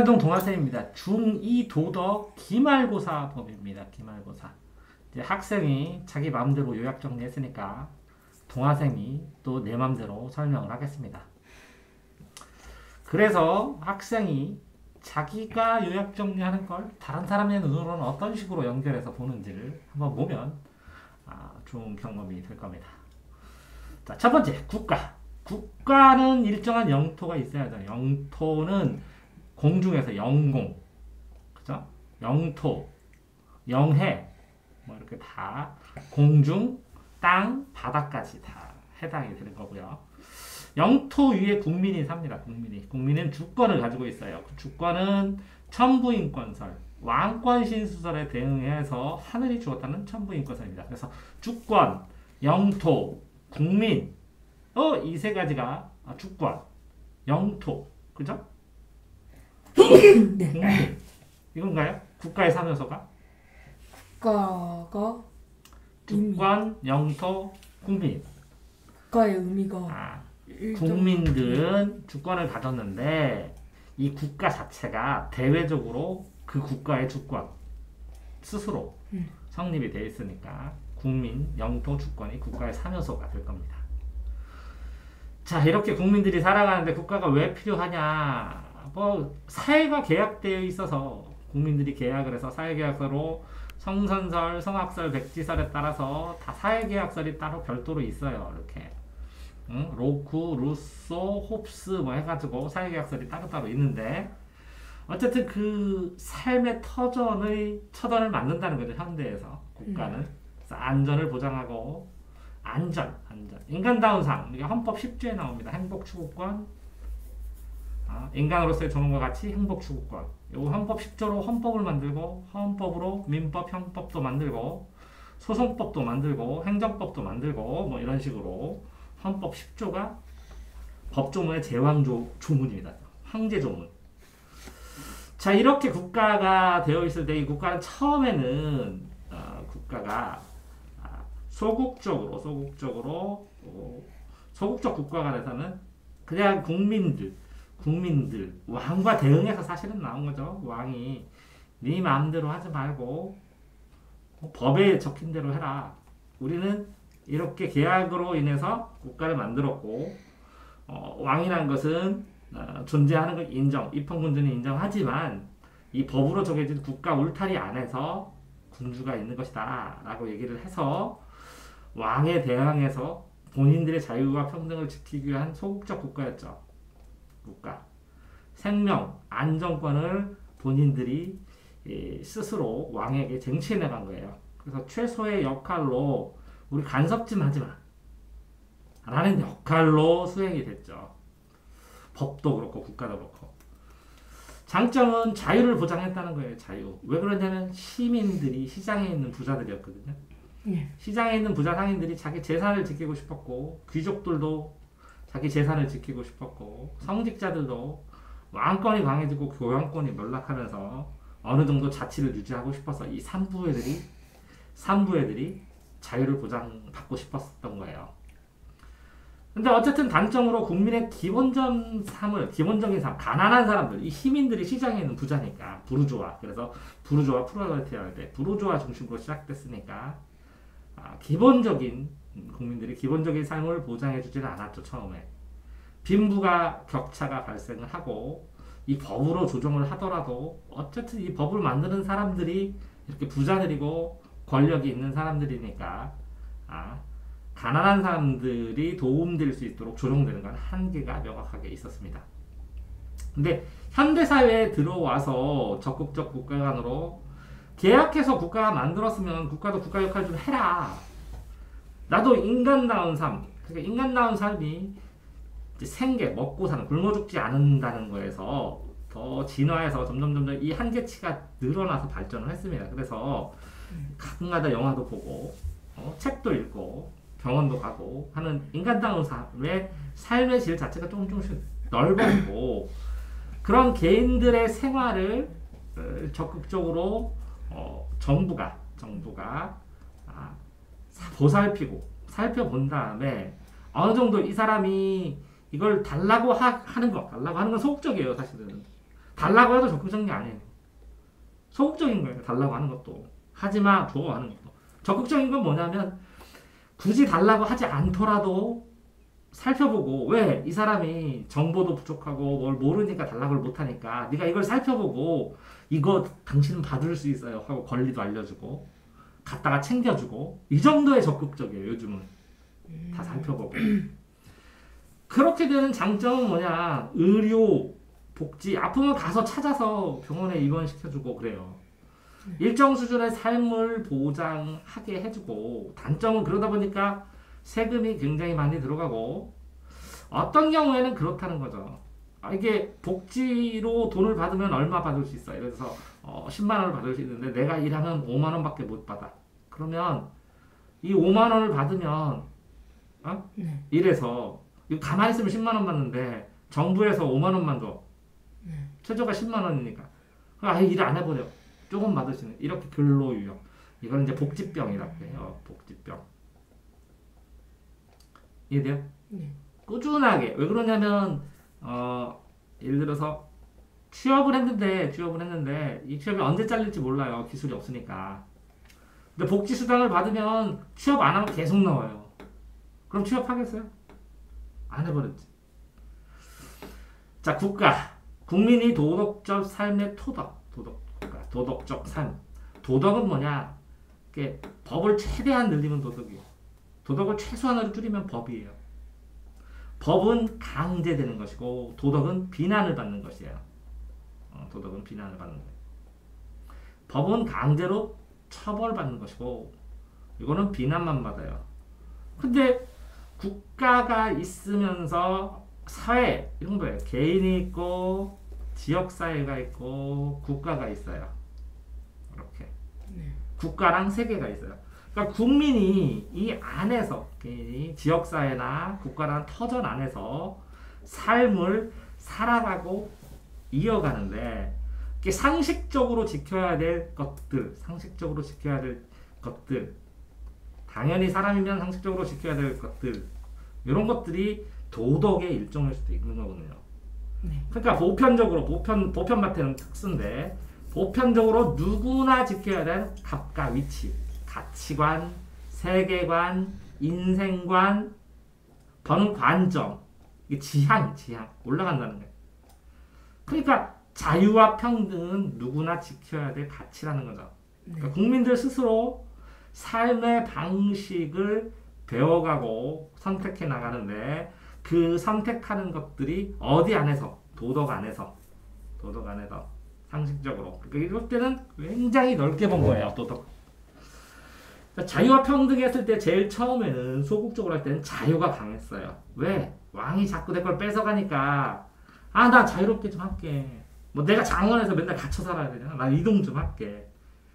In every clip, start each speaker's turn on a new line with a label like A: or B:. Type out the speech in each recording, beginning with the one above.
A: 한가동 동아쌤입니다. 중2 도덕 기말고사 법입니다. 기말고사. 이제 학생이 자기 마음대로 요약 정리했으니까 동아쌤이 또 내 마음대로 설명을 하겠습니다. 그래서 학생이 자기가 요약 정리하는 걸 다른 사람의 눈으로는 어떤 식으로 연결해서 보는지를 한번 보면 좋은 경험이 될 겁니다. 자, 첫 번째, 국가. 국가는 일정한 영토가 있어야죠. 영토는 공중에서 영공, 그죠? 영토, 영해, 뭐 이렇게 다 공중, 땅, 바다까지 다 해당이 되는 거고요. 영토 위에 국민이 삽니다. 국민은 주권을 가지고 있어요. 그 주권은 천부인권설, 왕권 신수설에 대응해서 하늘이 주었다는 천부인권설입니다. 그래서 주권, 영토, 국민, 이 세 가지가 주권, 영토, 그죠?
B: 네.
A: 국민, 이건가요? 국가의 사면서가?
B: 국가가
A: 주권, 영토, 국민.
B: 국가의 의미가
A: 국민들은 주권을 가졌는데 이 국가 자체가 대외적으로 그 국가의 주권 스스로 성립이 되어 있으니까 국민, 영토, 주권이 국가의 사면소가 될 겁니다. 자, 이렇게 국민들이 살아가는데 국가가 왜 필요하냐? 뭐 사회가 계약되어 있어서 국민들이 계약을 해서 사회계약서로 성선설, 성악설, 백지설에 따라서 다 사회계약설이 따로 별도로 있어요. 이렇게 로쿠, 루소, 홉스 뭐 해가지고 사회계약설이 따로따로 있는데 어쨌든 그 삶의 터전을 만든다는 거죠. 현대에서 국가는 그래서 안전을 보장하고 안전 인간다운 삶, 이게 헌법 10조에 나옵니다. 행복추구권, 인간으로서의 존엄과 같이 행복추구권. 요 헌법 10조로 헌법을 만들고 헌법으로 민법, 형법도 만들고 소송법도 만들고 행정법도 만들고 뭐 이런 식으로 헌법 10조가 법조문의 제왕조문입니다. 황제조문. 자, 이렇게 국가가 되어 있을 때 이 국가는 처음에는 국가가 소국적 국가가 돼서는 그냥 국민들 왕과 대응해서 사실은 나온 거죠. 왕이 네 마음대로 하지 말고 법에 적힌 대로 해라. 우리는 이렇게 계약으로 인해서 국가를 만들었고 왕이란 것은 존재하는 걸 입헌군주는 인정하지만 이 법으로 정해진 국가 울타리 안에서 군주가 있는 것이다 라고 얘기를 해서 왕에 대항해서 본인들의 자유와 평등을 지키기 위한 소국적 국가였죠. 국가. 생명, 안정권을 본인들이 스스로 왕에게 쟁취해 나간 거예요. 그래서 최소의 역할로 우리 간섭 좀 하지 마 라는 역할로 수행이 됐죠. 법도 그렇고 국가도 그렇고. 장점은 자유를 보장했다는 거예요. 자유. 왜 그러냐면 시민들이 시장에 있는 부자들이었거든요. 시장에 있는 부자 상인들이 자기 재산을 지키고 싶었고 귀족들도 자기 재산을 지키고 싶었고 성직자들도 왕권이 강해지고 교양권이 몰락하면서 어느 정도 자치를 유지하고 싶어서 이 산부애들이 자유를 보장받고 싶었던 거예요. 근데 어쨌든 단점으로 국민의 기본적인 삶, 가난한 사람들, 이 시민들이 시장에 있는 부자니까, 부르주아. 그래서 부르주아 프롤레타리아일 때 부르주아 중심으로 시작됐으니까 국민들이 기본적인 삶을 보장해주지는 않았죠. 처음에 빈부가 격차가 발생을 하고 이 법으로 조정을 하더라도 어쨌든 이 법을 만드는 사람들이 이렇게 부자들이고 권력이 있는 사람들이니까 가난한 사람들이 도움될 수 있도록 조정되는 건 한계가 명확하게 있었습니다. 근데 현대사회에 들어와서 적극적 국가관으로 계약해서 국가가 만들었으면 국가도 국가 역할 좀 해라. 나도 인간다운 삶, 그러니까 인간다운 삶이 생계, 먹고 사는, 굶어 죽지 않는다는 거에서 더 진화해서 점점 이 한계치가 늘어나서 발전을 했습니다. 그래서 가끔가다 영화도 보고 책도 읽고 병원도 가고 하는 인간다운 삶의 질 자체가 조금씩 넓어지고 그런 개인들의 생활을 적극적으로 정부가 살펴본 다음에 어느 정도 이 사람이 이걸 달라고 하는 건 소극적이에요. 사실은 달라고 해도 적극적인 게 아니에요. 소극적인 거예요. 달라고 하는 것도. 하지마, 줘 하는 것도. 적극적인 건 뭐냐면 굳이 달라고 하지 않더라도 살펴보고 왜 이 사람이 정보도 부족하고 뭘 모르니까 달라고를 못하니까 네가 이걸 살펴보고 이거 당신은 받을 수 있어요 하고 권리도 알려주고 갖다가 챙겨주고 이 정도의 적극적이에요. 요즘은 다 살펴보고. 그렇게 되는 장점은 뭐냐, 의료 복지 아프면 가서 찾아서 병원에 입원시켜주고 그래요. 일정 수준의 삶을 보장하게 해주고, 단점은 그러다 보니까 세금이 굉장히 많이 들어가고 어떤 경우에는 그렇다는 거죠. 이게 복지로 돈을 받으면 얼마 받을 수 있어. 그래서 10만 원을 받을 수 있는데 내가 일하면 5만 원밖에 못 받아. 그러면 이 5만 원을 받으면 일해서 이거 가만히 있으면 10만 원 받는데 정부에서 5만 원만 줘. 최저가 10만 원이니까. 일 안 해버려. 조금 받을 수 있는 이렇게 근로유형. 이거는 이제 복지병이라고 해요. 복지병. 이해돼요?
B: 네.
A: 꾸준하게. 왜 그러냐면 예를 들어서 취업을 했는데 이 취업이 언제 잘릴지 몰라요. 기술이 없으니까. 근데 복지수당을 받으면 취업 안 하면 계속 나와요. 그럼 취업하겠어요? 안 해버렸지. 자, 국가. 국민이 도덕적 삶의 도덕적 삶. 도덕은 뭐냐? 법을 최대한 늘리면 도덕이에요. 도덕을 최소한으로 줄이면 법이에요. 법은 강제되는 것이고 도덕은 비난을 받는 것이에요. 도덕은 비난을 받는 거예요. 법은 강제로 처벌받는 것이고 이거는 비난만 받아요. 근데 국가가 있으면서 사회 이런 거예요. 개인이 있고 지역사회가 있고 국가가 있어요. 이렇게 국가랑 세계가 있어요. 그러니까 국민이 이 안에서 개인이 지역사회나 국가라는 터전 안에서 삶을 살아가고 이어가는데 상식적으로 지켜야 될 것들, 당연히 사람이면 상식적으로 지켜야 될 것들, 이런 것들이 도덕의 일종일 수도 있는 거거든요. 그러니까 보편마태는 특수인데 보편적으로 누구나 지켜야 될 값과 위치, 가치관, 세계관, 인생관, 보는 관점, 지향 올라간다는 거예요. 그러니까 자유와 평등은 누구나 지켜야 될 가치라는 거죠. 그러니까 국민들 스스로 삶의 방식을 배워가고 선택해 나가는데 그 선택하는 것들이 어디 안에서? 도덕 안에서 상식적으로. 그러니까 이럴 때는 굉장히 넓게 본 거예요. 도덕. 그러니까 자유와 평등 했을 때 제일 처음에는 소극적으로 할 때는 자유가 강했어요. 왜? 왕이 자꾸 내 걸 뺏어가니까 나 자유롭게 좀 할게. 뭐 내가 장원에서 맨날 갇혀 살아야 되냐? 나 이동 좀 할게.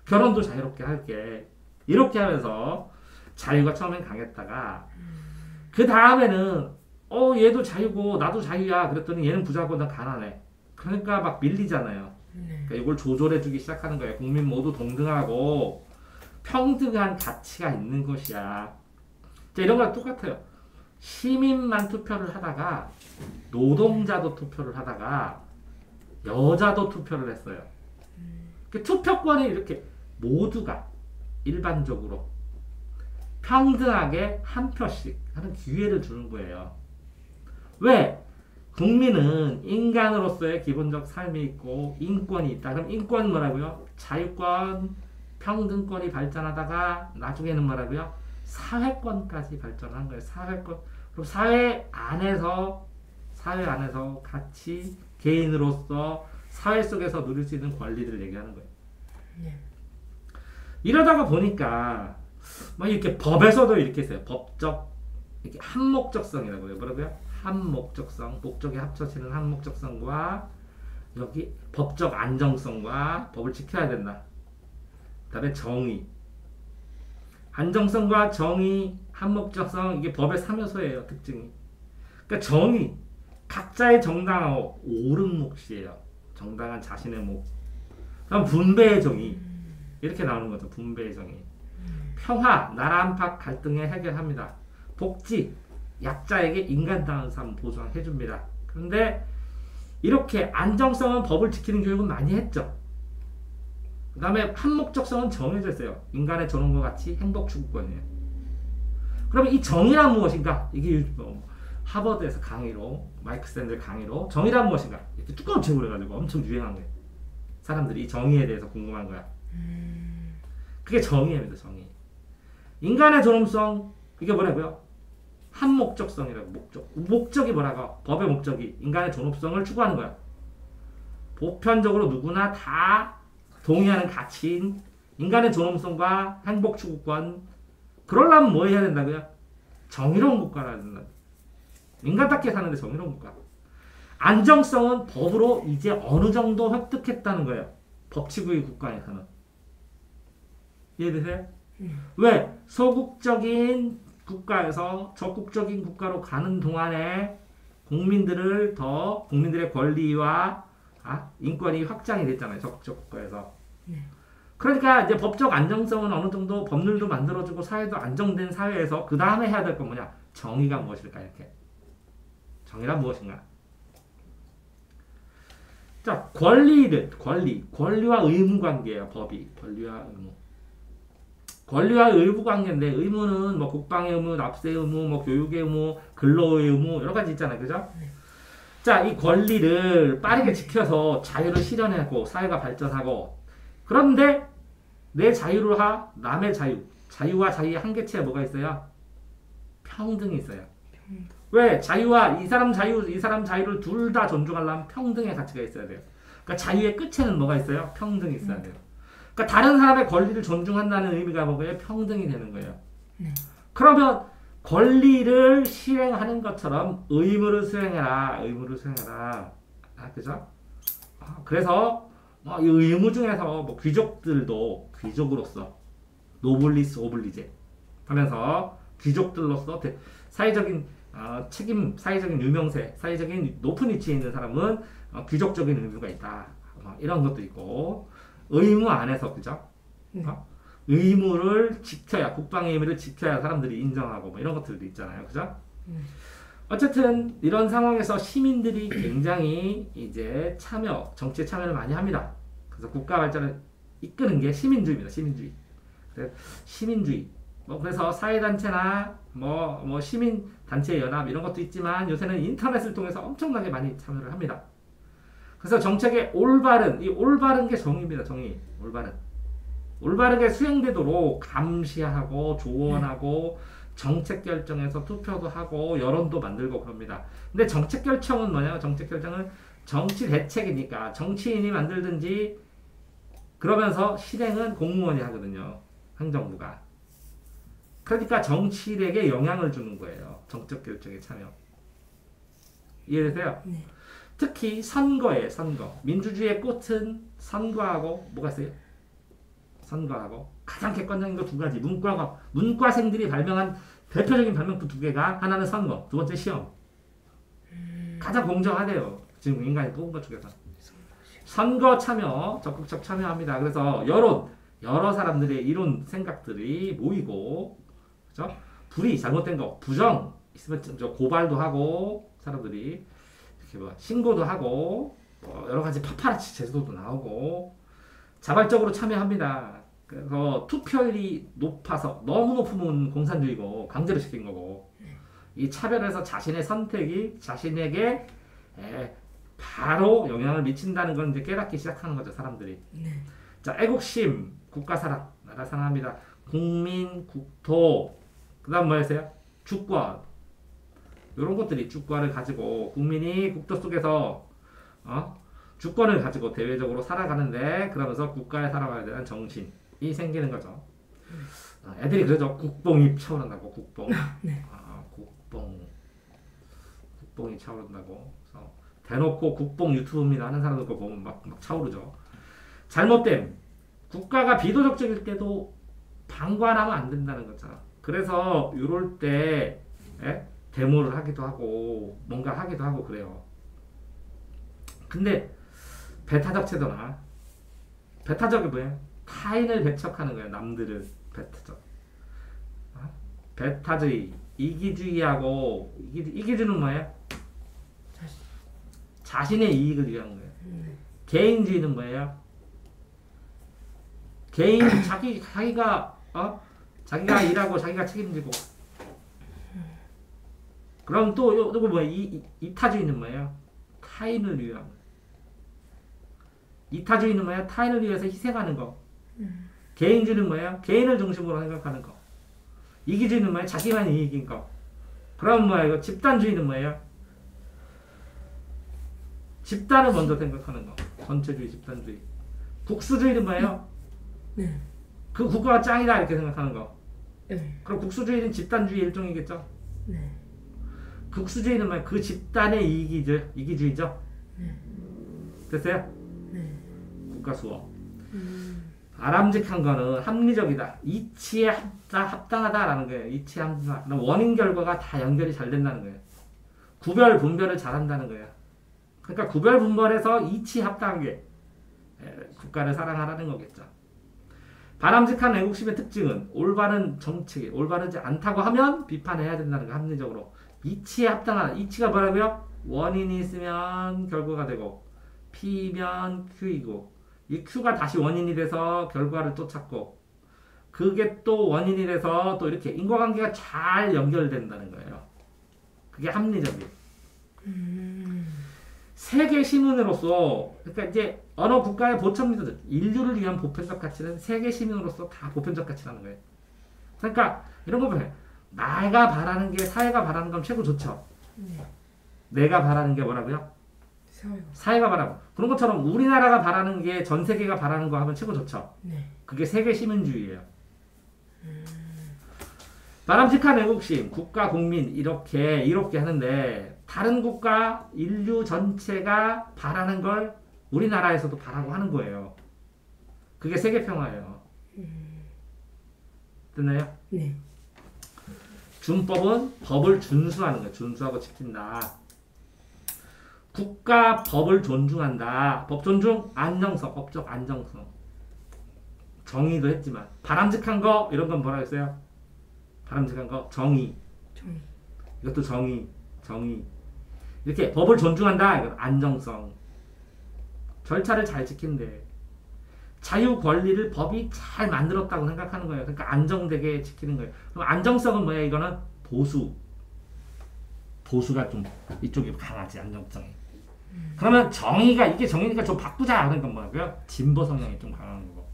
A: 결혼도 자유롭게 할게. 이렇게 하면서 자유가 처음엔 강했다가 그 다음에는 얘도 자유고 나도 자유야. 그랬더니 얘는 부자고 나 가난해. 그러니까 막 밀리잖아요. 그러니까 이걸 조절해주기 시작하는 거예요. 국민 모두 동등하고 평등한 가치가 있는 것이야. 자, 이런 거랑 똑같아요. 시민만 투표를 하다가 노동자도 투표를 하다가 여자도 투표를 했어요. 그 투표권이 이렇게 모두가 일반적으로 평등하게 한 표씩 하는 기회를 주는 거예요. 왜? 국민은 인간으로서의 기본적 삶이 있고 인권이 있다. 그럼 인권은 뭐라고요? 자유권, 평등권이 발전하다가 나중에는 뭐라고요? 사회권까지 발전한 거예요. 사회권. 그럼 사회 안에서 같이 개인으로서 사회 속에서 누릴 수 있는 권리들을 얘기하는 거예요. 이러다가 보니까 막 이렇게 법에서도 이렇게 있어요. 법적 이렇게 한목적성이라고 해요. 뭐라고요? 한목적성, 목적이 합쳐지는 한목적성과 여기 법적 안정성과 법을 지켜야 된다. 그 다음에 정의. 안정성과 정의, 한목적성, 이게 법의 3요소예요. 특징이. 그러니까 정의, 각자의 정당하고 옳은 몫이에요. 정당한 자신의 몫. 그럼 분배의 정의. 이렇게 나오는 거죠. 분배의 정의. 평화, 나라 안팎 갈등을 해결합니다. 복지, 약자에게 인간다운 삶 보장해줍니다. 그런데 이렇게 안정성은 법을 지키는 교육은 많이 했죠. 그 다음에 한목적성은 정해져 있어요. 인간의 존엄과 같이 행복 추구권이에요. 그러면 이 정의란 무엇인가? 이게 하버드에서 강의로, 마이크 샌들 강의로 정의란 무엇인가? 이렇게 뚜껑을 채고 그래가지고 엄청 유행한 거예요. 사람들이 이 정의에 대해서 궁금한 거야. 그게 정의입니다. 정의. 인간의 존엄성, 이게 뭐라고요? 한목적성이라고. 목적이 뭐라고? 법의 목적이 인간의 존엄성을 추구하는 거야. 보편적으로 누구나 다 동의하는 가치인 인간의 존엄성과 행복 추구권. 그러려면 뭐 해야 된다고요? 정의로운 국가라 된다. 인간답게 사는데 정의로운 국가. 안정성은 법으로 이제 어느 정도 획득했다는 거예요. 법치주의 국가에서는. 이해되세요? 왜? 소국적인 국가에서 적국적인 국가로 가는 동안에 국민들의 권리와 인권이 확장이 됐잖아요. 적국적 국가에서. 그러니까 이제 법적 안정성은 어느 정도 법률도 만들어주고 사회도 안정된 사회에서 그 다음에 해야 될 건 뭐냐? 정의가 무엇일까? 이렇게. 정의란 무엇인가? 자, 권리와 의무 관계예요. 법이. 권리와 의무. 권리와 의무 관계인데 의무는 뭐 국방의 의무, 납세의 의무, 뭐 교육의 의무, 근로의 의무 여러 가지 있잖아요. 그죠? 자, 이 권리를 빠르게 지켜서 자유를 실현하고 사회가 발전하고 그런데 내 자유와 남의 자유와 자유의 한계치에 뭐가 있어요? 평등이 있어요. 왜? 자유와 이 사람 자유를 둘 다 존중하려면 평등의 가치가 있어야 돼요. 그러니까 자유의 끝에는 뭐가 있어요? 평등이 있어야 돼요. 그러니까 다른 사람의 권리를 존중한다는 의미가 뭐예요? 평등이 되는 거예요. 그러면 권리를 실행하는 것처럼 의무를 수행해라. 그죠? 그래서 이 의무 중에서 뭐 귀족들도 귀족으로서 노블리스 오블리제 하면서 귀족들로서 사회적인 책임, 사회적인 유명세, 사회적인 높은 위치에 있는 사람은 귀족적인 의무가 있다. 이런 것도 있고 의무 안에서 그죠? 의무를 지켜야 국방의 의무를 지켜야 사람들이 인정하고 뭐 이런 것들도 있잖아요, 그죠? 어쨌든 이런 상황에서 시민들이 굉장히 이제 정치에 참여를 많이 합니다. 그래서 국가 발전을 이끄는 게 시민주의입니다. 시민주의. 그래서 사회단체나 시민단체 연합 이런 것도 있지만 요새는 인터넷을 통해서 엄청나게 많이 참여를 합니다. 그래서 정책의 올바른 게 정의입니다. 정의. 올바르게 수행되도록 감시하고 조언하고 정책 결정에서 투표도 하고 여론도 만들고 그럽니다. 근데 정책 결정은 뭐냐면 정책 결정은 정치 대책이니까 정치인이 만들든지 그러면서 실행은 공무원이 하거든요. 행정부가. 그러니까 정치인에게 영향을 주는 거예요. 정책 결정에 참여. 이해되세요?
B: 네.
A: 특히 선거예요. 민주주의의 꽃은 선거하고 뭐가 있어요? 선거하고 가장 객관적인 거 두 가지. 문과생들이 발명한 대표적인 발명품 두 개가 하나는 선거, 두 번째 시험. 가장 공정하대요. 지금 인간이 뽑은 것 중에서. 선거 참여, 적극적 참여합니다. 그래서 여러 사람들의 이론 생각들이 모이고, 그죠? 불이 잘못된 거, 부정 있으면 고발도 하고, 사람들이 이렇게 신고도 하고, 여러 가지 파파라치 제도도 나오고, 자발적으로 참여합니다. 그래서 투표율이 너무 높으면 공산주의고, 강제로 시킨 거고, 이 차별해서 자신의 선택이 자신에게 바로 영향을 미친다는 걸 이제 깨닫기 시작하는 거죠, 사람들이.
B: 네.
A: 자, 애국심, 국가사랑, 나라 사랑합니다. 국민, 국토, 그 다음 뭐였어요? 주권. 이런 것들이 주권을 가지고 국민이 국토 속에서 주권을 가지고 대외적으로 살아가는데 그러면서 국가에 살아가야 되는 정신이 생기는 거죠. 애들이 그러죠. 국뽕이 차오른다고. 국뽕.
B: 네.
A: 국뽕이 차오른다고. 그래서 대놓고 국뽕 유튜브입니다 하는 사람들 거 보면 막 차오르죠. 잘못됨. 국가가 비도덕적일 때도 방관하면 안 된다는 거죠. 그래서 이럴 때 데모를 하기도 하고 뭔가 하기도 하고 그래요. 근데 배타적 태도나 배타적이 뭐예요? 타인을 배척하는 거예요. 남들을 배타주의, 이기주의하고 이기주의는 뭐예요? 자신의 이익을 위한 거예요. 개인주의는 뭐예요? 개인 자기가 자기가 일하고 자기가 책임지고. 그럼 또 이거 뭐야? 이타주의는 뭐예요? 타인을 위한 거. 이타주의는 뭐예요? 타인을 위해서 희생하는 거. 개인주의는 뭐예요? 개인을 중심으로 생각하는 거. 이기주의는 뭐예요? 자기만 이익인 거. 그럼 뭐야? 이거 집단주의는 뭐예요? 집단을 먼저 생각하는 거. 전체주의, 집단주의. 국수주의는 뭐예요?
B: 네.
A: 그 국가가 짱이다 이렇게 생각하는 거.
B: 네.
A: 그럼 국수주의는 집단주의 일종이겠죠?
B: 네.
A: 국수주의는 뭐예요? 그 집단의 이기주의죠?
B: 네.
A: 됐어요?
B: 네.
A: 국가 수업. 바람직한 거는 합리적이다. 이치에 합당하다라는 거예요. 이치에 합당하다. 원인 결과가 다 연결이 잘 된다는 거예요. 구별 분별을 잘한다는 거예요. 그러니까 구별 분별해서 이치 합당하게 국가를 사랑하라는 거겠죠. 바람직한 애국심의 특징은 올바른 정책이 올바르지 않다고 하면 비판해야 된다는 거. 합리적으로. 이치에 합당하다. 이치가 뭐라고요? 원인이 있으면 결과가 되고 P면 Q이고 이 Q가 다시 원인이 돼서 결과를 또 찾고 그게 또 원인이 돼서 또 이렇게 인과관계가 잘 연결된다는 거예요. 그게 합리적이에요. 세계 시민으로서 그러니까 이제 어느 국가의 보편적 인류를 위한 보편적 가치는 세계 시민으로서 다 보편적 가치라는 거예요. 그러니까 이런 거 보세요. 내가 바라는 게 사회가 바라는 건 최고 좋죠. 내가 바라는 게 뭐라고요? 사회가 바라고. 그런 것처럼 우리나라가 바라는 게 전 세계가 바라는 거 하면 최고 좋죠.
B: 네.
A: 그게 세계 시민주의예요. 바람직한 애국심, 국가, 국민 이렇게 하는데 다른 국가, 인류 전체가 바라는 걸 우리나라에서도 바라고 하는 거예요. 그게 세계 평화예요. 됐나요?
B: 네.
A: 준법은 법을 준수하는 거예요. 준수하고 지킨다. 국가 법을 존중한다. 법 존중, 안정성, 법적 안정성. 정의도 했지만 바람직한 거 이런 건 뭐라 했어요? 바람직한 거 정의. 이것도 정의. 이렇게 법을 존중한다. 이건 안정성. 절차를 잘 지킨대. 자유 권리를 법이 잘 만들었다고 생각하는 거예요. 그러니까 안정되게 지키는 거예요. 그럼 안정성은 뭐야? 이거는 보수. 보수가 좀 이쪽이 강하지 안정성이. 그러면 정의가 이게 정의니까 좀 바꾸자 하는 건 뭐고요? 진보 성향이 좀 강한 거고.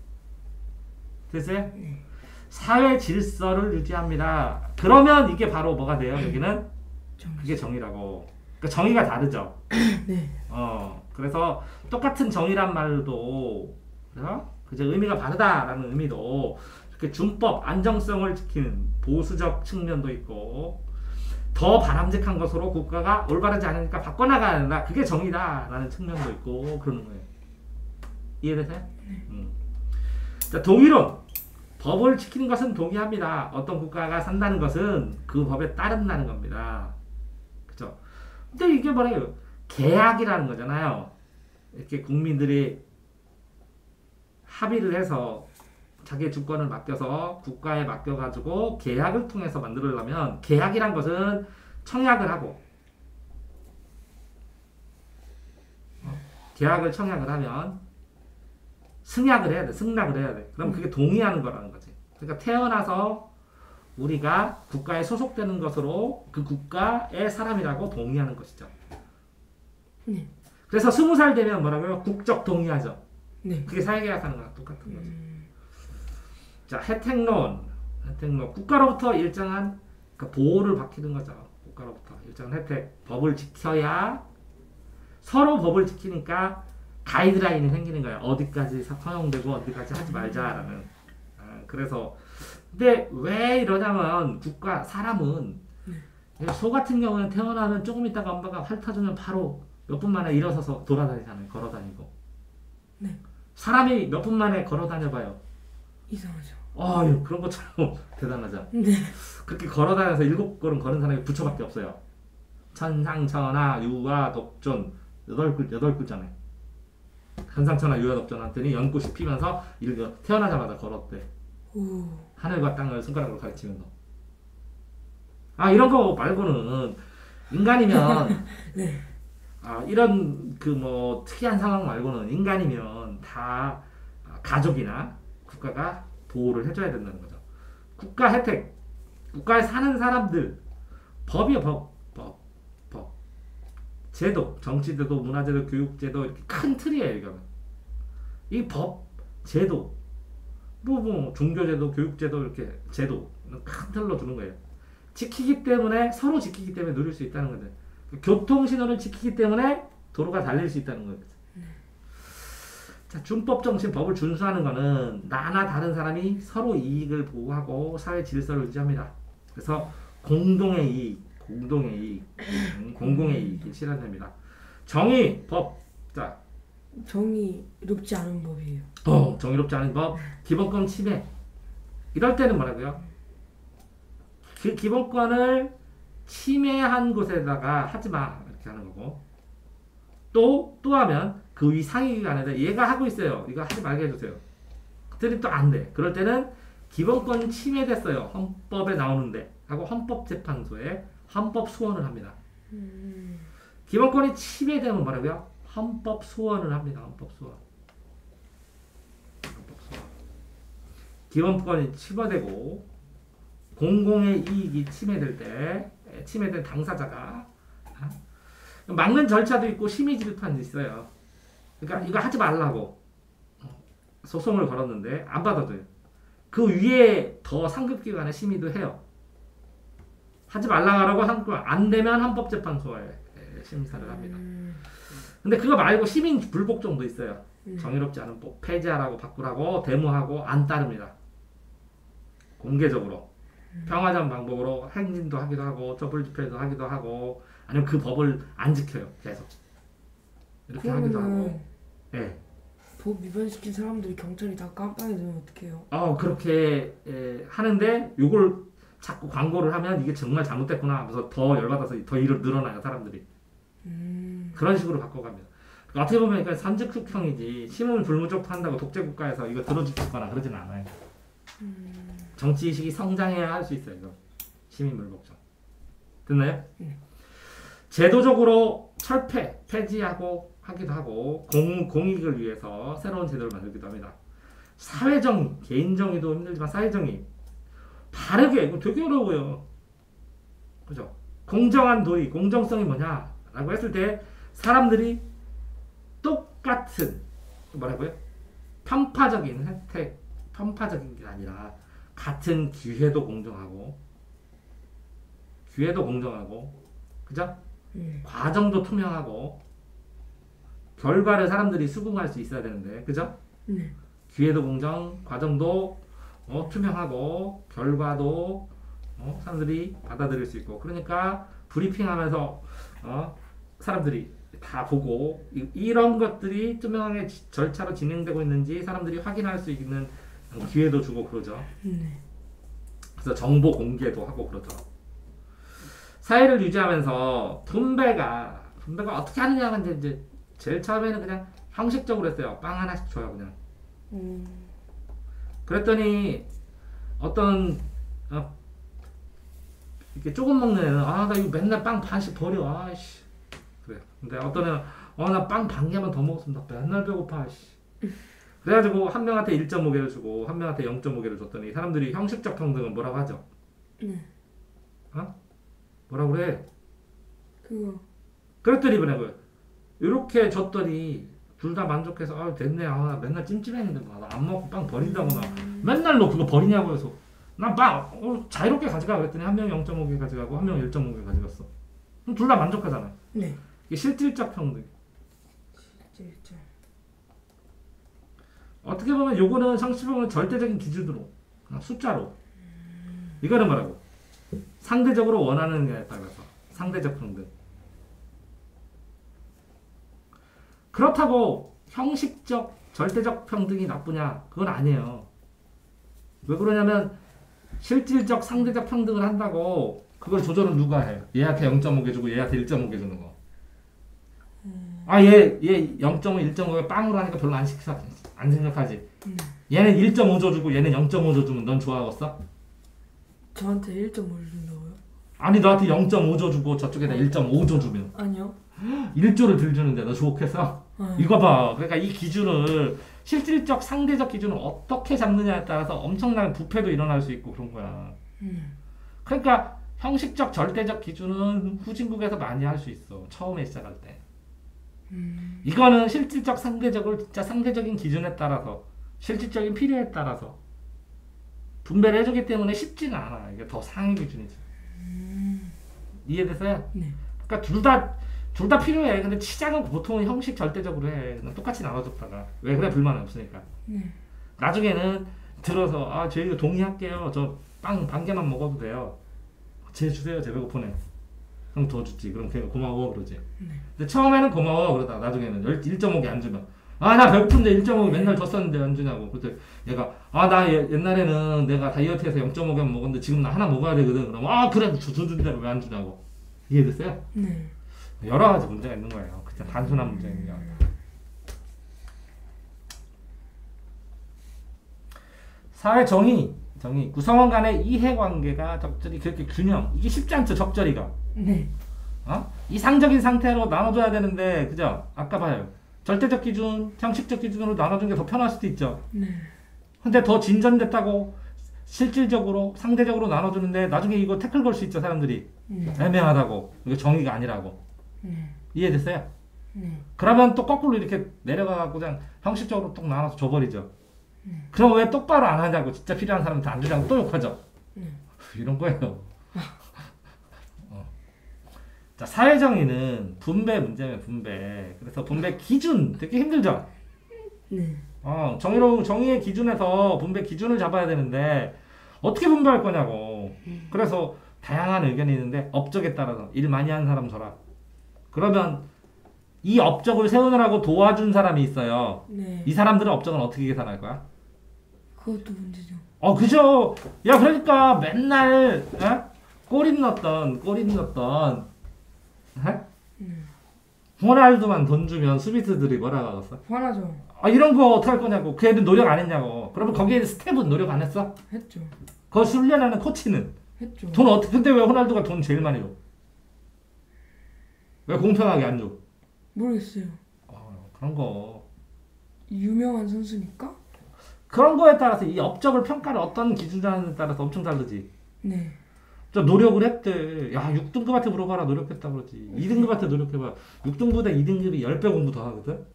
A: 됐어요?
B: 네.
A: 사회 질서를 유지합니다. 그러면 이게 바로 뭐가 돼요? 여기는 그게 정의라고. 그러니까 정의가 다르죠.
B: 네.
A: 그래서 똑같은 정의란 말도 그죠? 의미가 다르다라는 의미도 이렇게 준법 안정성을 지키는 보수적 측면도 있고. 더 바람직한 것으로 국가가 올바르지 않으니까 바꿔나가야 된다. 그게 정의다라는 측면도 있고 그러는 거예요. 이해되세요? 자, 동의론. 법을 지키는 것은 동의합니다. 어떤 국가가 산다는 것은 그 법에 따른다는 겁니다. 그죠? 근데 이게 뭐래요? 계약이라는 거잖아요. 이렇게 국민들이 합의를 해서 자기의 주권을 맡겨서 국가에 맡겨가지고 계약을 통해서 만들려면 계약이란 것은 청약을 하고 계약을 청약을 하면 승낙을 해야 돼. 그럼 그게 동의하는 거라는 거지. 그러니까 태어나서 우리가 국가에 소속되는 것으로 그 국가의 사람이라고 동의하는 것이죠.
B: 네.
A: 그래서 20살 되면 뭐라고요? 국적 동의하죠.
B: 네.
A: 그게 사회계약하는 거랑 똑같은 거지. 자, 혜택론. 국가로부터 일정한 보호를 받기는 거죠. 국가로부터 일정한 혜택. 법을 지켜야 서로 법을 지키니까 가이드라인이 생기는 거예요. 어디까지 허용되고 어디까지 하지 말자라는. 그래서 근데 왜 이러냐면 사람은 소 같은 경우는 태어나면 조금 있다가 엄마가 핥아주면 바로 몇 분 만에 일어서서 돌아다니잖아요. 걸어다니고.
B: 네.
A: 사람이 몇 분 만에 걸어다녀봐요.
B: 이상하죠.
A: 그런 것처럼 대단하죠.
B: 네.
A: 그렇게 걸어다녀서 7걸음 걸은 사람이 부처밖에 없어요. 천상천하 유화 덕존 8글자네. 천상천하 유화 덕존한테는 연꽃이 피면서 태어나자마자 걸었대.
B: 오.
A: 하늘과 땅을 손가락으로 가르치면서. 이런 거 말고는 인간이면
B: 네.
A: 이런 그 뭐 특이한 상황 말고는 인간이면 다 가족이나 국가가 보호를 해줘야 된다는 거죠. 국가 혜택, 국가에 사는 사람들, 법이요, 법. 제도, 정치제도, 문화제도, 교육제도, 이렇게 큰 틀이에요, 이거는. 이 법, 제도, 뭐, 종교제도, 교육제도, 이렇게 제도, 큰 틀로 주는 거예요. 지키기 때문에, 서로 지키기 때문에 누릴 수 있다는 거죠. 교통신호를 지키기 때문에 도로가 달릴 수 있다는 거예요. 자, 준법 정신, 법을 준수하는 거는 나나 다른 사람이 서로 이익을 보호하고 사회 질서를 유지합니다. 그래서 공동의 이익, 공공의 이익이 실현됩니다. 정의, 법. 자,
B: 정의롭지 않은 법이에요.
A: 정의롭지 않은 법, 기본권 침해. 이럴 때는 뭐라고요? 그 기본권을 침해한 곳에다가 하지 마 이렇게 하는 거고, 또 하면 그 위 상위기관에다 얘가 하고 있어요. 이거 하지 말게 해주세요. 그랬더니 또 안 돼. 그럴 때는 기본권이 침해됐어요. 헌법에 나오는데 하고 헌법재판소에 헌법 소원을 합니다. 기본권이 침해되면 뭐라고요? 헌법 소원을 합니다. 헌법 소원. 기본권이 침해되고 공공의 이익이 침해될 때 침해된 당사자가 막는 절차도 있고 심의 질판도 있어요. 그러니까 이거 하지 말라고 소송을 걸었는데 안 받아줘요. 그 위에 더 상급기관의 심의도 해요. 하지 말라고 하고 안 되면 헌법재판소에 심사를 합니다. 근데 그거 말고 시민 불복종도 있어요. 정의롭지 않은 법 폐지하라고 바꾸라고 데모하고 안 따릅니다. 공개적으로 평화적 방법으로 행진도 하기도 하고 촛불 집회도 하기도 하고 아니면 그 법을 안 지켜요. 계속 이렇게 하기도 하고. 예.
B: 법 위반시킨 사람들이 경찰이 다 깜빵에 넣으면 어떡해요?
A: 그렇게 하는데 요걸 자꾸 광고를 하면 이게 정말 잘못됐구나 하면서 더 열받아서 더 일을 늘어나요 사람들이. 그런 식으로 바꿔갑니다. 그러니까 어떻게 보면 그러니까 선제국형이지 시민 불무족한다고 독재국가에서 이거 들어주거나 그러진 않아요. 정치의식이 성장해야 할 수 있어요. 이거 시민 불복종. 됐나요? 제도적으로 철폐, 폐지하고 하기도 하고 공익을 위해서 새로운 제도를 만들기도 합니다. 사회정의, 개인정의도 힘들지만 사회정의 바르게, 이거 되게 어려워요. 그죠? 공정한 도의, 공정성이 뭐냐? 라고 했을 때 사람들이 똑같은 뭐라고요? 편파적인 혜택, 편파적인 게 아니라 같은 기회도 공정하고 그죠? 과정도 투명하고 결과를 사람들이 수긍할 수 있어야 되는데 그죠? 기회도 공정, 과정도 투명하고 결과도 사람들이 받아들일 수 있고 그러니까 브리핑하면서 사람들이 다 보고 이런 것들이 투명하게 절차로 진행되고 있는지 사람들이 확인할 수 있는 기회도 주고 그러죠. 그래서 정보 공개도 하고 그러죠. 사회를 유지하면서 분배가 어떻게 하느냐가 이제 제일 처음에는 그냥 형식적으로 했어요. 빵 하나씩 줘요 그냥. 그랬더니 어떤 이렇게 조금 먹는 애는 나 이거 맨날 빵 반씩 버려 아씨 그래. 근데 어떤 애는 나 빵 반 개만 더 먹었으면 나 맨날 배고파 씨. 그래가지고 한 명한테 1.5개를 주고 한 명한테 0.5개를 줬더니 사람들이 형식적 평등은 뭐라고 하죠? 뭐라고 그래?
B: 그거
A: 그랬더니 뭐냐고요? 이렇게 줬더니 둘 다 만족해서 됐네 나 맨날 찜찜했는데 나 안 먹고 빵 버린다고 나 맨날 너 그거 버리냐고 해서 난 빵 자유롭게 가져가 그랬더니 한 명 0.5개 가져가고 한 명 1.5개 가져갔어. 그럼 둘 다 만족하잖아요.
B: 네.
A: 이게 실질적 평등.
B: 실질적.
A: 어떻게 보면 요거는 상식적으로 절대적인 기준으로 그냥 숫자로 이거는 뭐라고? 상대적으로 원하는 게 따라서 상대적 평등. 그렇다고 형식적 절대적 평등이 나쁘냐? 그건 아니에요. 왜 그러냐면 실질적 상대적 평등을 한다고 그걸 조절은 누가 해요? 얘한테 0.5개 주고 얘한테 1.5개 주는 거. 얘 0.5, 1.5개 빵으로 하니까 별로 안 생각하지. 얘는 1.5줘 주고 얘는 0.5줘 주면 넌 좋아하겠어?
B: 저한테 1.5를 준다고요?
A: 아니 너한테 0.5조 주고 저쪽에다 1.5조 주면
B: 아니요.
A: 1조를 들 주는데 너 좋겠어?
B: 아,
A: 이거 봐. 그러니까 이 기준을 실질적 상대적 기준을 어떻게 잡느냐에 따라서 엄청난 부패도 일어날 수 있고 그런 거야. 그러니까 형식적 절대적 기준은 후진국에서 많이 할 수 있어. 처음에 시작할 때. 이거는 실질적 상대적을 진짜 상대적인 기준에 따라서 실질적인 필요에 따라서 분배를 해주기 때문에 쉽지는 않아. 이게 더 상위 기준이지. 이해됐어요?
B: 네.
A: 그러니까 둘 다 필요해. 근데 시작은 보통은 형식 절대적으로 해. 그냥 똑같이 나눠줬다가. 왜 그래? 불만이 없으니까.
B: 네.
A: 나중에는 들어서 아 저희가 동의할게요. 저 빵 반 개만 먹어도 돼요. 쟤 주세요. 쟤 배고프네. 그럼 더 주지. 그럼 걔가 고마워 그러지. 근데 처음에는 고마워 그러다 나중에는 1.5개 안 주면 아 나 배고픈데 1.5개 맨날 줬었는데 안 주냐고. 그때 얘가 아 나 옛날에는 내가 다이어트해서 0.5개만 먹었는데 지금 나 하나 먹어야 되거든. 그럼 아 그래 주는 대로 왜 안 주냐고. 이해됐어요?
B: 네.
A: 여러 가지 문제가 있는 거예요. 그냥 단순한 문제가 아니라. 사회 정의, 구성원 간의 이해관계가 적절히 그렇게 균형, 이게 쉽지 않죠, 적절히가.
B: 네.
A: 이상적인 상태로 나눠줘야 되는데, 그죠? 아까 봐요. 절대적 기준, 형식적 기준으로 나눠준 게 더 편할 수도 있죠.
B: 네.
A: 근데 더 진전됐다고 실질적으로, 상대적으로 나눠주는데, 나중에 이거 태클 걸 수 있죠, 사람들이. 애매하다고. 이거 정의가 아니라고. 이해됐어요? 그러면 또 거꾸로 이렇게 내려가고 그냥 형식적으로 똑 나눠서 줘버리죠. 그럼 왜 똑바로 안 하냐고, 진짜 필요한 사람한테 안 주냐고 또 욕하죠. 이런 거예요. 자, 사회정의는 분배 문제면 분배. 그래서 분배 기준 되게 힘들죠.
B: 네.
A: 정의의 기준에서 분배 기준을 잡아야 되는데 어떻게 분배할 거냐고. 그래서 다양한 의견이 있는데 업적에 따라서 일 많이 하는 사람 줘라. 그러면 이 업적을 세우느라고 도와준 사람이 있어요.
B: 네.
A: 이 사람들은 업적은 어떻게 계산할 거야?
B: 그것도 문제죠.
A: 그죠. 야, 그러니까 맨날 꼬림 넣었던 호날두만 돈 주면 수비수들이 뭐라고 하겠어?
B: 화나죠.
A: 이런 거 어떻게 할 거냐고. 그 애들 노력 안 했냐고. 그러면 거기에 스텝은 노력 안 했어?
B: 했죠.
A: 그거 훈련하는 코치는
B: 했죠.
A: 근데 왜 호날두가 돈 제일 많이 줘? 왜 공평하게 안 줘?
B: 모르겠어요.
A: 그런 거.
B: 유명한 선수니까?
A: 그런 거에 따라서 이 업적을 평가를 어떤 기준에 따라서 엄청 다르지.
B: 네.
A: 저 노력을 했대. 야, 6등급한테 물어봐라. 노력했다 그러지. 2등급한테 노력해봐. 6등급보다 2등급이 10배 공부 더 하거든?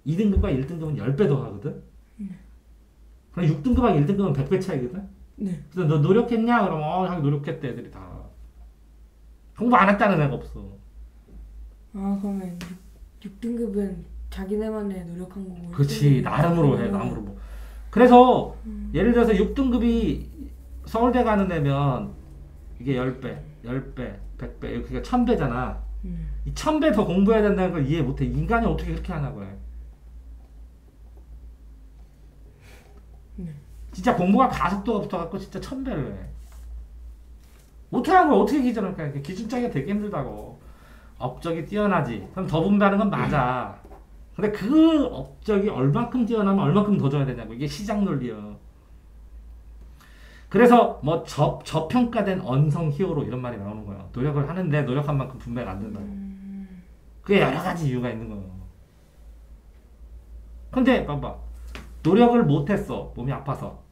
A: 2등급과 1등급은 10배 더 하거든? 그럼 6등급하고 1등급은 100배 차이거든?
B: 네.
A: 그래서 너 노력했냐? 그러면 자기 노력했대. 애들이 다. 공부 안 했다는 애가 없어.
B: 그러면 6등급은 자기네만의 노력한 거고.
A: 그렇지. 나름으로 해. 나름으로. 그래서 예를 들어서 6등급이 서울대 가는 애면 이게 10배, 100배, 이렇게 1000배잖아. 이 1000배 더 공부해야 된다는 걸 이해 못해. 인간이 어떻게 그렇게 하냐고 해. 진짜 공부가 가속도가 붙어갖고 진짜 1000배를 해. 어떻게 하는 걸 어떻게 기준을 할까? 기준 짜기가 되게 힘들다고. 업적이 뛰어나지. 그럼 더 분배하는 건 맞아. 근데 그 업적이 얼만큼 뛰어나면 얼만큼 더 줘야 되냐고. 이게 시장 논리야. 그래서 뭐 저평가된 언성 히어로 이런 말이 나오는 거야. 노력을 하는데 노력한 만큼 분배가 안 된다고. 그게 여러 가지 이유가 있는 거예요. 근데 봐봐. 노력을 못했어. 몸이 아파서.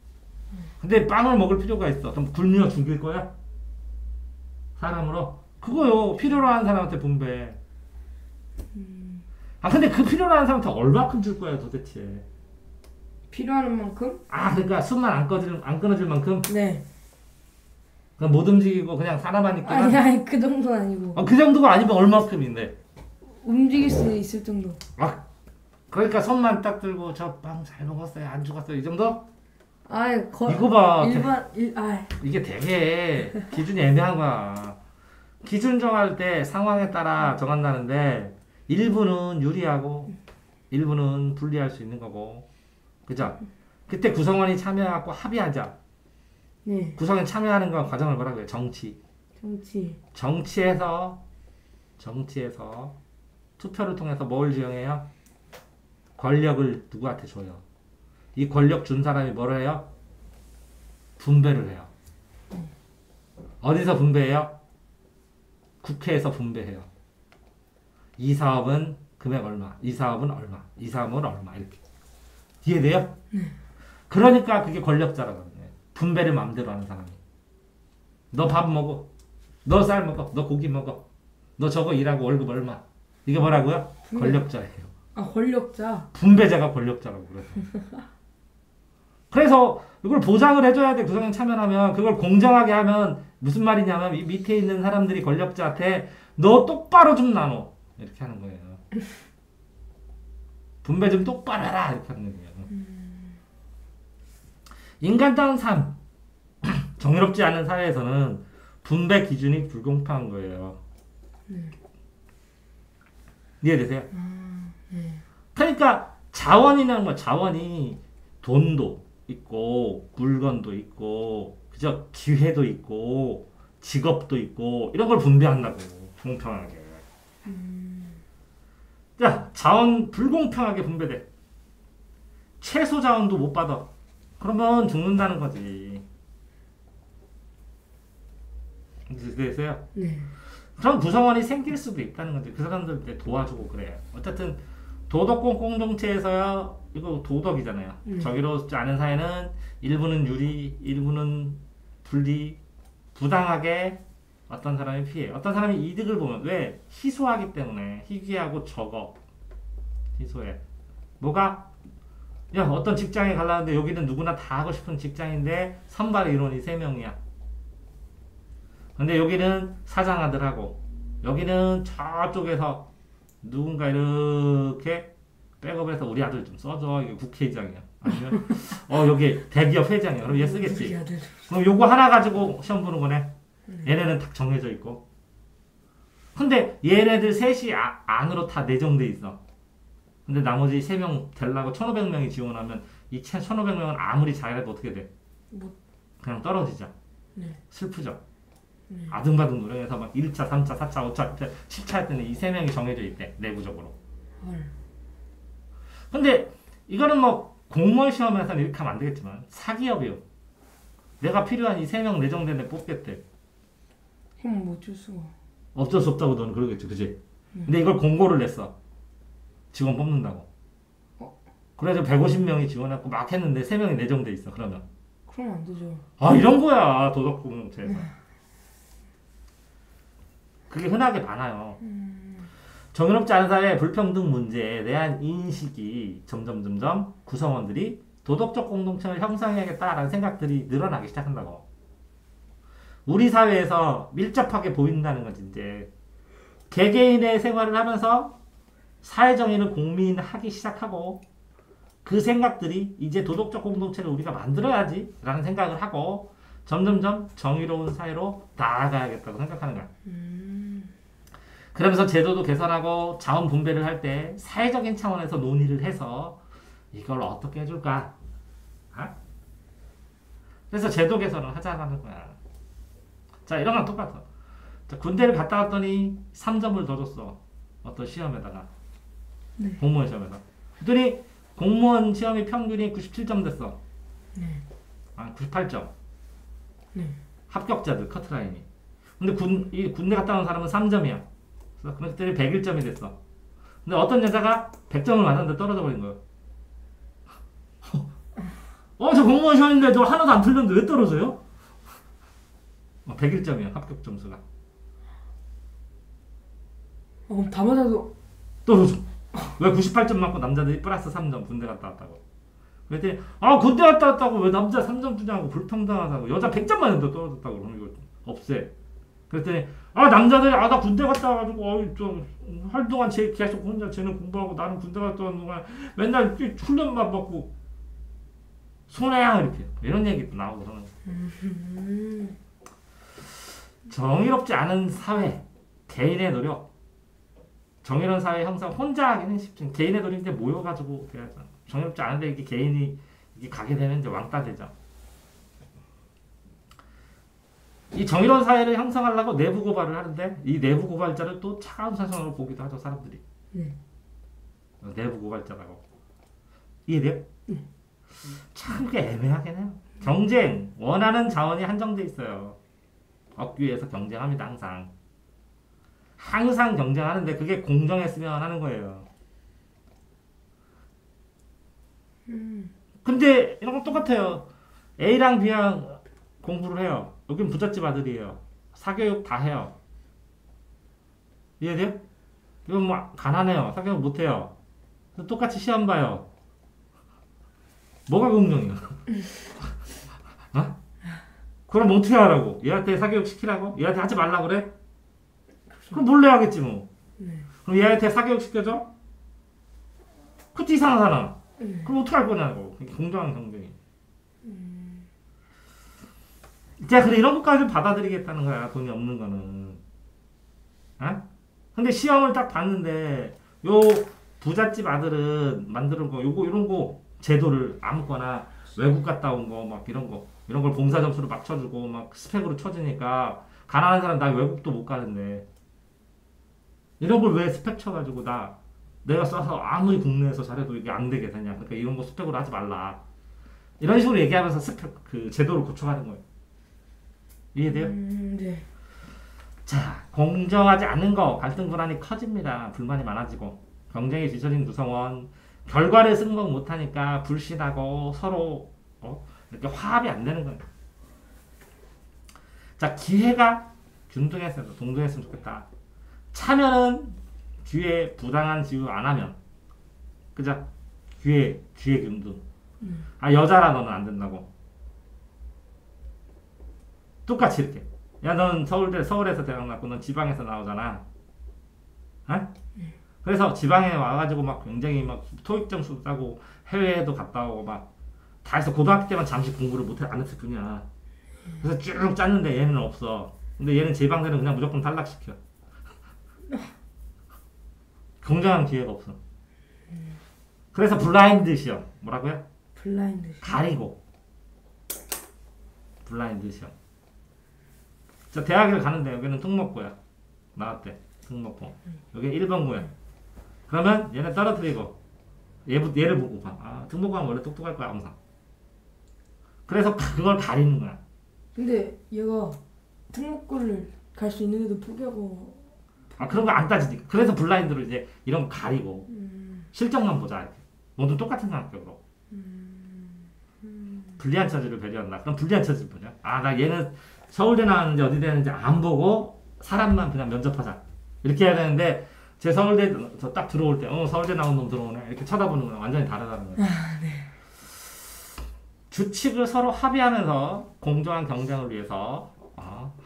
A: 근데 빵을 먹을 필요가 있어. 그럼 굶겨 죽일 거야? 사람으로? 그거요. 필요로 하는 사람한테 분배. 근데 그 필요로 하는 사람한테 얼마큼 줄 거야 도대체?
B: 필요한 만큼?
A: 그러니까 숨만 안 끊어질 만큼?
B: 네.
A: 그냥 못 움직이고 그냥 사람하니까?
B: 아니 그 정도는 아니고.
A: 그 정도가 아니면 얼마큼인데?
B: 움직일 수 있을 정도.
A: 그러니까 손만 딱 들고 저 빵 잘 먹었어요 안 죽었어요 이 정도?
B: 이거
A: 봐.
B: 일반
A: 이게 되게 기준이 애매한 거야. 기준 정할 때 상황에 따라 정한다는데 일부는 유리하고 일부는 불리할 수 있는 거고. 그죠? 그때 구성원이 참여하고 합의하자.
B: 네.
A: 구성원이 참여하는 건 과정을 뭐라고 해요? 정치. 정치에서 투표를 통해서 뭘 지정해요? 권력을 누구한테 줘요? 이 권력 준 사람이 뭘 해요? 분배를 해요. 어디서 분배해요? 국회에서 분배해요. 이 사업은 금액 얼마, 이 사업은 얼마, 이 사업은 얼마 이렇게. 이해돼요? 그러니까 그게 권력자라거든요. 분배를 마음대로 하는 사람이. 너 밥 먹어. 너 쌀 먹어. 너 고기 먹어. 너 저거 일하고 월급 얼마. 이게 뭐라고요? 권력자예요.
B: 아, 권력자.
A: 분배자가 권력자라고 그래서. 그래서 이걸 보장을 해줘야 돼. 구성원 참여하면. 그걸 공정하게 하면 무슨 말이냐면 이 밑에 있는 사람들이 권력자한테 너 똑바로 좀 나눠. 이렇게 하는 거예요. 분배 좀 똑바로 해라. 이렇게 하는 거예요. 인간다운 삶. 정의롭지 않은 사회에서는 분배 기준이 불공평한 거예요. 이해되세요? 그러니까 자원이라는 거, 자원이 돈도 있고 물건도 있고 그죠? 기회도 있고 직업도 있고 이런 걸 분배한다고 공평하게. 자, 자원 불공평하게 분배돼. 최소 자원도 못 받아. 그러면 죽는다는 거지. 이해되세요?
B: 네.
A: 그런 구성원이 생길 수도 있다는 거지. 그 사람들 때 도와주고 그래요. 어쨌든 도덕공 공동체에서야 이거 도덕이잖아요. 정의롭지 않은 사회는 일부는 유리, 일부는 불리, 부당하게 어떤 사람이 피해. 어떤 사람이 이득을 보면 왜? 희소하기 때문에. 희귀하고 적어. 희소해. 뭐가? 야, 어떤 직장에 가려는데 여기는 누구나 다 하고 싶은 직장인데 선발 인원이 3명이야. 근데 여기는 사장 아들하고 여기는 저쪽에서 누군가 이렇게 백업해서 우리 아들 좀 써줘. 이게 국회의장이야. 아니면 여기 대기업 회장이야. 그럼 얘 쓰겠지. 그럼 요거 하나 가지고 시험 보는 거네. 얘네는 딱 정해져 있고. 근데 얘네들 셋이 안으로 다 내정돼 있어. 근데 나머지 3명 되려고 1,500명이 지원하면 이 1,500명은 아무리 잘해도 어떻게 돼? 그냥 떨어지죠. 슬프죠. 아등바등 노력해서 막 1차, 3차, 4차, 5차, 10차 할 때는 이 3명이 정해져 있대. 내부적으로. 근데 이거는 뭐 공무원 시험에서는 이렇게 하면 안 되겠지만 사기업이요. 내가 필요한 이 3명 내정된 애 뽑겠대.
B: 그럼 뭐 어쩔 수가.
A: 어쩔 수 없다고 너는 그러겠지. 그지? 근데 이걸 공고를 냈어. 직원 뽑는다고. 그래서 150명이 지원했고 막 했는데 3명이 내정돼 있어. 그러면.
B: 그러면 안 되죠.
A: 아, 이런 거야. 도덕공동체에서. 그게 흔하게 많아요. 정의롭지 않은 사회의 불평등 문제에 대한 인식이 점점 구성원들이 도덕적 공동체를 형성해야겠다라는 생각들이 늘어나기 시작한다고. 우리 사회에서 밀접하게 보인다는 거지. 이제 개개인의 생활을 하면서 사회정의를 공민하기 시작하고 그 생각들이 이제 도덕적 공동체를 우리가 만들어야지 라는 생각을 하고 점점점 정의로운 사회로 나아가야겠다고 생각하는 거야. 그러면서 제도도 개선하고 자원 분배를 할 때 사회적인 차원에서 논의를 해서 이걸 어떻게 해줄까? 그래서 제도 개선을 하자는 거야. 자, 이런 건 똑같아. 자, 군대를 갔다 왔더니 3점을 더 줬어. 어떤 시험에다가. 공무원 시험에서. 그랬더니 공무원 시험이 평균이 97점 됐어. 98점. 합격자들 커트라인이. 근데 군대 갔다 온 사람은 3점이야. 그랬더니 101점이 됐어. 근데 어떤 여자가 100점을 맞았는데 떨어져 버린 거예요. 저 공무원 시험인데 저 하나도 안 틀렸는데 왜 떨어져요? 101점이야 합격 점수가.
B: 그럼 다 맞아도
A: 떨어져. 왜 98점 맞고 남자들이 플러스 3점 군대 갔다 왔다고. 그랬더니 군대 갔다 왔다고 왜 남자 3점 주냐고 불평등하다고. 여자 100점 맞는데 떨어졌다고. 그러면 이거 없애. 그랬더니 남자들이 나 군대 갔다 와가지고 좀 활동한 계속 혼자 쟤는 공부하고 나는 군대 갔다 온 동안 맨날 훈련만 받고 손해야 이렇게 이런 얘기도 나오고 그러는. 정의롭지 않은 사회, 개인의 노력, 정의로운 사회 형성 혼자 하기는 쉽지. 개인의 노력인데 모여가지고 돼야죠. 정의롭지 않은데 이렇게 개인이 이게 가게 되면 이제 왕따 되죠. 이 정의로운 사회를 형성하려고 내부 고발을 하는데 이 내부 고발자를 또 차가운 사상으로 보기도 하죠 사람들이. 내부 고발자라고. 이해돼요? 참 그게 애매하긴 해요. 경쟁, 원하는 자원이 한정돼 있어요. 얻기 위해서 경쟁합니다 항상. 항상 경쟁하는데 그게 공정했으면 하는 거예요. 근데 이런 건 똑같아요. A랑 B랑 공부를 해요. 여긴 부잣집 아들이에요. 사교육 다 해요. 이해돼요? 이건 뭐 가난해요. 사교육 못해요. 똑같이 시험 봐요. 뭐가 공정이야? 어? 그럼 어떻게 하라고? 얘한테 사교육 시키라고? 얘한테 하지 말라 그래? 그럼 몰래 하겠지 뭐. 그럼 얘한테 사교육 시켜줘? 그것도 이상하잖아. 그럼 어떻게 할 거냐고. 이게 공정한 경쟁이. 자, 그래 이런 것까지 받아들이겠다는 거야. 돈이 없는 거는. 어? 근데 시험을 딱 봤는데 요 부잣집 아들은 만드는 거 요거 이런 거 제도를 아무거나 외국 갔다 온 거 막 이런 걸 봉사 점수로 막 쳐주고 막 스펙으로 쳐주니까 가난한 사람 나 외국도 못 가는데 이런 걸 왜 스펙 쳐가지고 내가 써서 아무리 국내에서 잘해도 이게 안 되게 되냐. 그러니까 이런 거 스펙으로 하지 말라. 이런 식으로 얘기하면서 스펙 그 제도를 고쳐가는 거예요. 이해돼요?
B: 네.
A: 자, 공정하지 않은 거 갈등 불안이 커집니다. 불만이 많아지고 경쟁에 뒤처진 구성원 결과를 승복 못하니까 불신하고 서로 이렇게 화합이 안 되는 거예요. 자, 기회가 균등했으면 동등했으면 좋겠다. 차면은 기회 부당한 지우 안 하면 그죠? 기회 균등. 아 여자라 너는 안 된다고. 똑같이 이렇게. 야, 넌 서울에서 대학 나고 넌 지방에서 나오잖아. 어? 그래서 지방에 와가지고 막 굉장히 막 토익 점수 따고 해외에도 갔다 오고 막 다 해서 고등학교 때만 잠시 공부를 안 했을 뿐이야. 그래서 쭉 짰는데 얘는 없어. 근데 얘는 지방대는 그냥 무조건 탈락시켜. 공정한 기회가 없어. 그래서 블라인드 시험. 뭐라고요?
B: 블라인드.
A: 가리고. 블라인드 시험. 자, 대학을 가는데 여기는 특목고야. 나왔대. 특목고. 여기 1번 구야. 그러면 얘네 떨어뜨리고 얘를 보고 봐. 아, 특목고는 원래 똑똑할 거야 항상. 그래서 그걸 가리는 거야.
B: 근데 얘가 특목고를 갈 수 있는데도 포기하고.
A: 아, 그런 거 안 따지니까. 그래서 블라인드로 이제 이런 거 가리고 실적만 보자 이렇게. 모두 똑같은 성격으로. 불리한 처지를 배려한다. 그럼 불리한 처지를 보자. 아, 나 얘는 서울대 나왔는지 어디 되는지 안 보고 사람만 그냥 면접하자. 이렇게 해야 되는데 제 서울대 저 딱 들어올 때 서울대 나온 놈 들어오네 이렇게 쳐다보는 거랑 완전히 다르다는 거예요.
B: 아, 네.
A: 규칙을 서로 합의하면서 공정한 경쟁을 위해서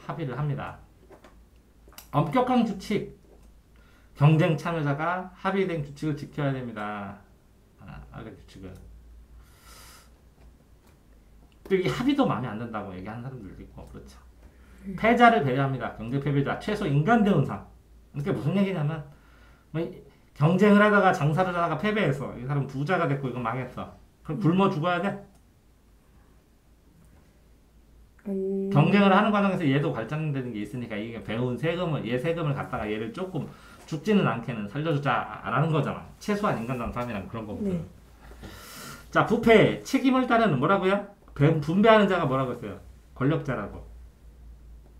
A: 합의를 합니다. 엄격한 규칙. 경쟁 참여자가 합의된 규칙을 지켜야 됩니다. 규칙을. 또 이 합의도 마음에 안 든다고 얘기하는 사람들도 있고 그렇죠. 패자를 배려합니다. 경쟁 패배자 최소 인간대운상. 이게 무슨 얘기냐면 경쟁을 하다가 장사를 하다가 패배해서 이 사람 부자가 됐고 이거 망했어. 그럼 굶어 죽어야 돼? 경쟁을 하는 과정에서 얘도 발전되는 게 있으니까 이게 배운 얘 세금을 갖다가 얘를 조금 죽지는 않게는 살려주자라는 거잖아. 최소한 인간다운 삶이란 그런 거거든.
B: 네.
A: 자, 부패 책임을 따르는 뭐라고요? 분배하는 자가 뭐라고 했어요? 권력자라고.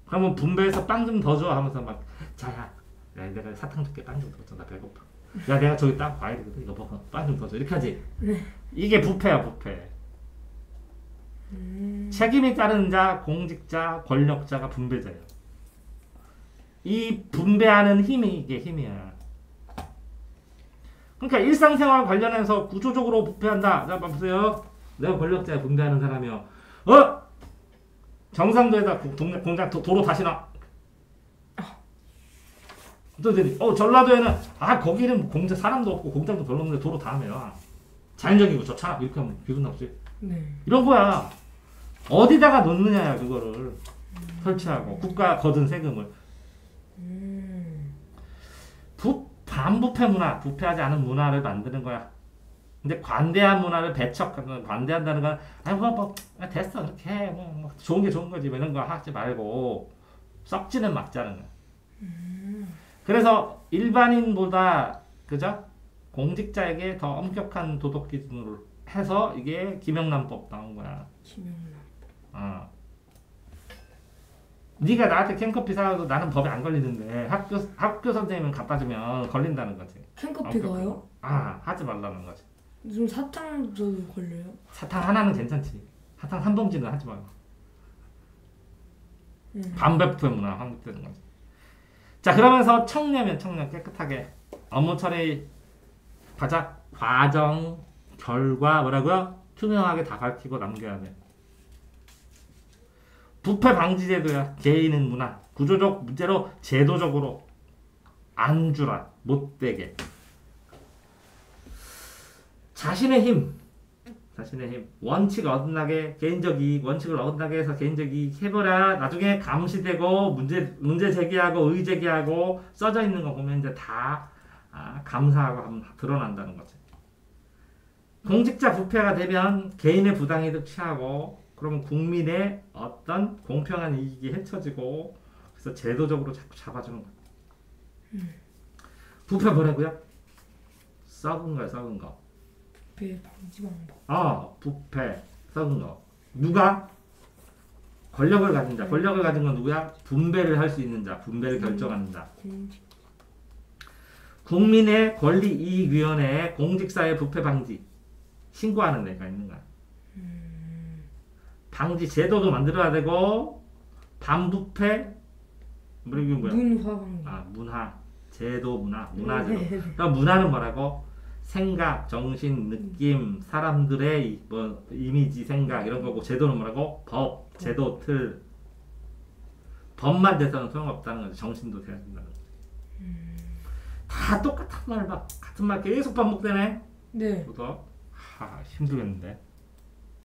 A: 그러면 분배해서 빵 좀 더 줘 하면서 막 자야 내가 사탕 줄게 빵 좀 더 줘 나 배고파. 야 내가 저기 딱 과일이거든 이거 먹어 빵 좀 더 줘 이렇게 하지. 이게 부패야 부패. 책임이 따르는 자, 공직자, 권력자가 분배자예요. 이 분배하는 힘이 이게 힘이야. 그러니까 일상생활 관련해서 구조적으로 부패한다. 자, 보세요. 내가 권력자에 분배하는 사람이요. 경상도에다 공장 도로 다시 놔. 전라도에는 거기는 공장 사람도 없고 공장도 별로 없는데 도로 다 하면 자연적이고 좋잖아. 이렇게 하면 기분 나쁘지.
B: 네.
A: 이런 거야. 어디다가 놓느냐야 그거를 설치하고 국가 거둔 세금을. 반부패 문화, 부패하지 않은 문화를 만드는 거야. 근데 관대한 문화를 관대한다는 건 됐어 그렇게 해. 뭐 좋은 게 좋은 거지. 이런 거 하지 말고 썩지는 막자는 거야. 그래서 일반인보다 그죠? 공직자에게 더 엄격한 도덕 기준으로 해서 이게 김영란법 나온 거야.
B: 김영란.
A: 네가 나한테 캔커피 사도 나는 법에 안 걸리는데 학교 선생님은 갖다 주면 걸린다는 거지.
B: 캔커피가요?
A: 아, 하지 말라는 거지.
B: 좀 사탕도 걸려요?
A: 사탕 하나는 괜찮지. 사탕 한 봉지는 하지 말고.
B: 음.
A: 반배부터 문화 확립되는 거지. 자, 그러면서 청렴이야, 청렴. 깨끗하게. 업무 처리 과정, 결과 뭐라고요? 투명하게 다 밝히고 남겨야 돼. 부패 방지 제도야. 개인은 문화. 구조적 문제로 제도적으로 안 주라. 못되게. 자신의 힘. 원칙 어긋나게 개인적 이익, 원칙을 어긋나게 해서 개인적 이익 해보라. 나중에 감시되고 문제 제기하고 의 제기하고 써져 있는 거 보면 이제 다 감사하고 하면 드러난다는 거지. 공직자 부패가 되면 개인의 부당이득 취하고 그러면 국민의 어떤 공평한 이익이 해쳐지고 그래서 제도적으로 자꾸 잡아주는 거야. 부패 뭐라고요? 썩은 거야, 썩은 거.
B: 부패 방지 방법.
A: 부패, 썩은 거. 누가? 권력을 가진 자. 권력을 가진 건 누구야? 분배를 할 수 있는 자. 분배를 결정하는 자. 국민의 권리이익위원회에 공직사회 부패 방지 신고하는 애가 있는 거야. 방지 제도도 만들어야 되고 반부패 이게 뭐야?
B: 문화 방지.
A: 문화 제도 문화 제도.
B: 네.
A: 그럼 문화는 뭐라고? 생각, 정신, 느낌, 사람들의 이미지, 생각 이런 거고 제도는 뭐라고? 법, 제도, 틀. 법만 돼서는 소용없다는 거지. 정신도 돼야 된다는 거지. 다 똑같은 말 같은 말 계속 반복되네.
B: 네.
A: 힘들겠는데.